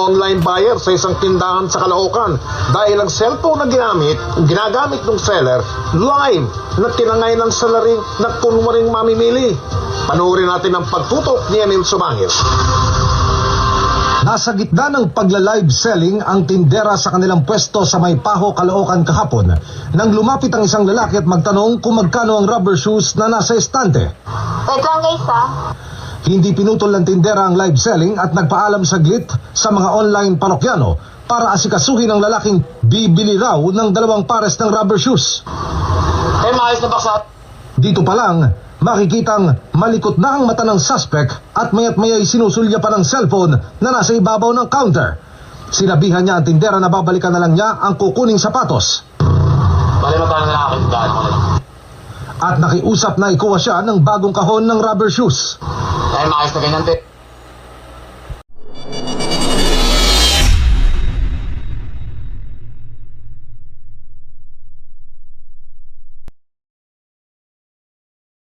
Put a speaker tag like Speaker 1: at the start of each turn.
Speaker 1: online buyer sa isang tindahan sa Caloocan dahil ang cellphone na ginagamit ng seller, live na tinangay ng salarin na kunwaring mamimili. Panoorin natin ang pagtutok ni Emil Sumangil.
Speaker 2: Nasa gitna ng pagla-live selling ang tindera sa kanilang pwesto sa Maypaho, Caloocan kahapon nang lumapit ang isang lalaki at magtanong kung magkano ang rubber shoes na nasa estante.
Speaker 3: Wait lang guys ha.
Speaker 2: Hindi pinutol ng tindera ang live selling at nagpaalam saglit sa mga online parokyano para asikasuhin ang lalaking bibili raw ng 2 pares ng rubber shoes.
Speaker 4: Maayos na baksa.
Speaker 2: Dito pa lang, makikitang malikot na ang mata ng suspect at mayat maya'y sinusulya pa ng cellphone na nasa ibabaw ng counter. Sinabihan niya ang tindera na babalikan na lang niya ang kukuning sapatos.
Speaker 4: Bali magkano na akin, daan mo na lang.
Speaker 2: At nakiusap na ikuha siya ng bagong kahon ng rubber shoes.
Speaker 4: Maayos na ganyan, te.